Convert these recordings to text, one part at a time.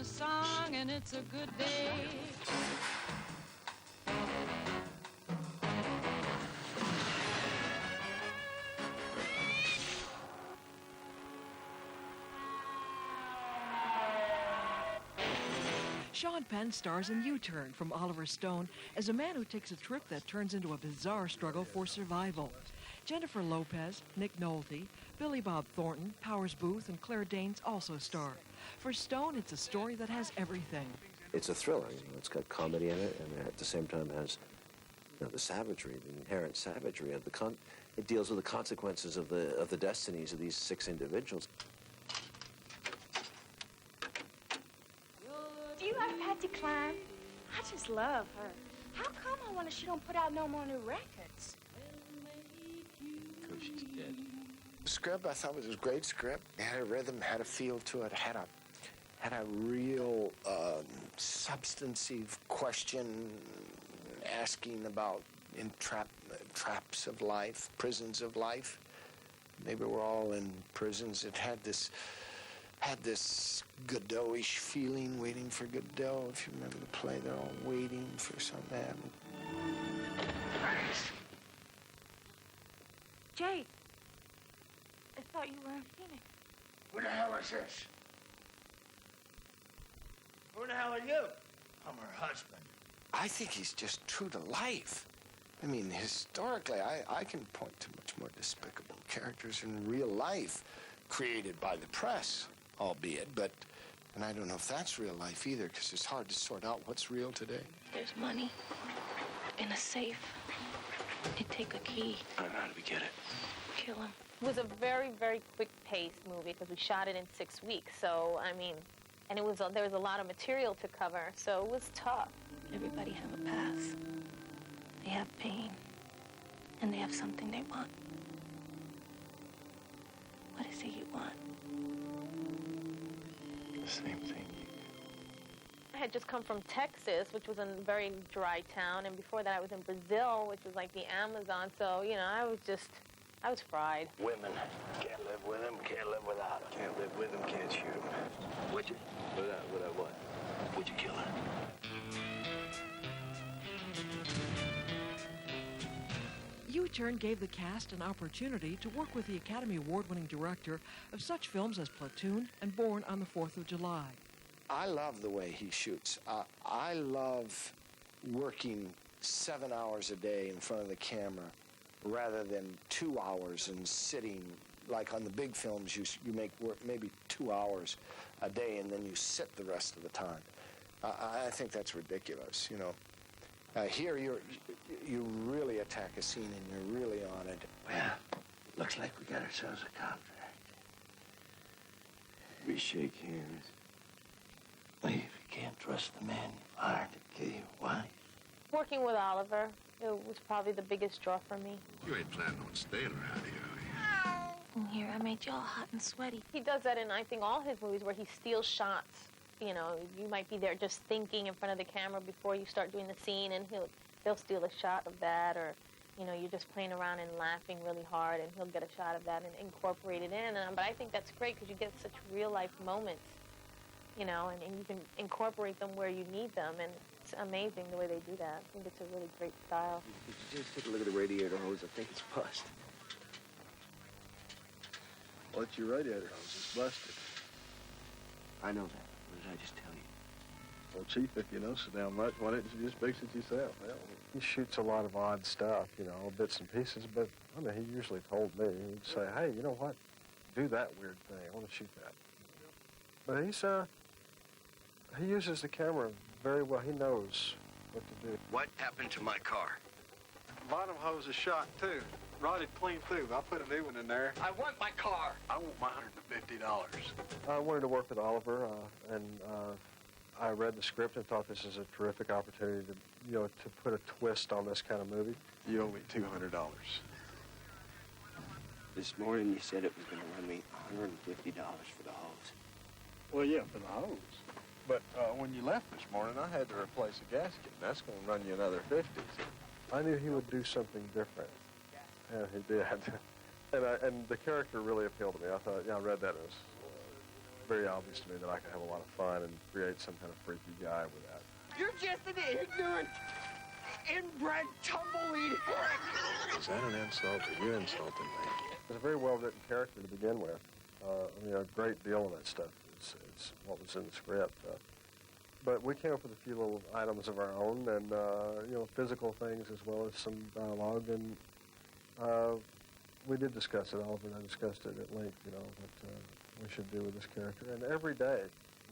a song and it's a good day. Sean Penn stars in U-Turn from Oliver Stone as a man who takes a trip that turns into a bizarre struggle for survival. Jennifer Lopez, Nick Nolte, Billy Bob Thornton, Powers Booth, and Claire Danes also star. For Stone, it's a story that has everything. It's a thriller. It's got comedy in it, and at the same time has the savagery, the inherent savagery of it deals with the consequences of the destinies of these 6 individuals. Do you like Patsy Cline? I just love her. How come I wonder she don't put out no more new records? Because she's dead. The script, I thought, was a great script. It had a rhythm, had a feel to it, had a real substantive question asking about traps of life, prisons of life. Maybe we're all in prisons. It had this Godot-ish feeling, waiting for Godot. If you remember the play, they're all waiting for something to happen. Jay, I thought you were in Phoenix. Who the hell is this? Who the hell are you? I'm her husband. I think he's just true to life. I mean, historically, I can point to much more despicable characters in real life created by the press, albeit, and I don't know if that's real life either, because it's hard to sort out what's real today. There's money in a safe. You take a key. I don't know how do we get it? Kill him. It was a very, very quick-paced movie because we shot it in 6 weeks. So, I mean, and there was a lot of material to cover, so it was tough. Everybody have a past. They have pain, and they have something they want. What is it you want? The same thing. I had just come from Texas, which was a very dry town, and before that I was in Brazil, which was like the Amazon. So, I was fried. Women. Can't live with them, can't live without them. Can't live with them, can't shoot them. Would you? Would I what? Would you kill her? U-Turn gave the cast an opportunity to work with the Academy Award-winning director of such films as Platoon and Born on the 4th of July. I love the way he shoots. I love working 7 hours a day in front of the camera rather than 2 hours and sitting, like on the big films, you make work maybe 2 hours a day and then you sit the rest of the time. I think that's ridiculous, Here you really attack a scene and you're really on it. Well, looks like we got ourselves a contract. We shake hands. If you can't trust the man you hired to kill your wife. Working with Oliver, it was probably the biggest draw for me. You ain't planning on staying around here, Here, I made you all hot and sweaty. He does that in, I think, all his movies where he steals shots. You might be there just thinking in front of the camera before you start doing the scene, and they'll steal a shot of that, or, you're just playing around and laughing really hard, and he'll get a shot of that and incorporate it in. But I think that's great because you get such real-life moments, and you can incorporate them where you need them, and it's amazing the way they do that. I think it's a really great style. Did you just take a look at the radiator hose? I think it's busted. What's your radiator hose? It's busted. I know that. What did I just tell you? Well, Chief, if you know so damn much, why didn't you just fix it yourself? Well, he shoots a lot of odd stuff, bits and pieces, but, he usually told me, he'd say, hey, you know what? Do that weird thing. I want to shoot that. But he uses the camera very well. He knows what to do. What happened to my car? Bottom hose is shot, too. Rotted clean through. I put a new one in there. I want my car. I want my $150. I wanted to work with Oliver, and I read the script and thought this is a terrific opportunity to, to put a twist on this kind of movie. You owe me $200. This morning you said it was going to run me $150 for the hose. Well, yeah, for the hose. But when you left this morning, I had to replace a gasket. That's going to run you another $50. I knew he would do something different. And he did. And the character really appealed to me. I thought, I read that as very obvious to me that I could have a lot of fun and create some kind of freaky guy with that. You're just an ignorant, inbred, tumbleweed hick. Is that an insult or you're insulting me? It's a very well-written character to begin with. I mean, a great deal of that stuff is what was in the script. But we came up with a few little items of our own and, you know, physical things as well as some dialogue. And we did discuss it, Oliver and I discussed it at length, you know, what we should do with this character. And every day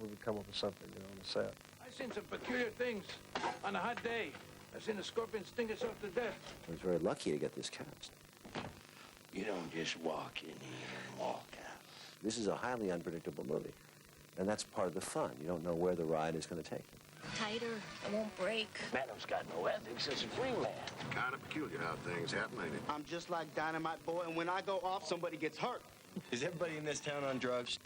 we would come up with something, you know, on the set. I've seen some peculiar things on a hot day. I've seen a scorpion sting itself to death. I was very lucky to get this cast. You don't just walk in here and walk out. This is a highly unpredictable movie, and that's part of the fun. You don't know where the ride is going to take you. Tighter, it won't break. Madam's got no ethics. It's a free man. Kind of peculiar how things happen, ain't it? I'm just like Dynamite Boy, and when I go off, somebody gets hurt. Is everybody in this town on drugs?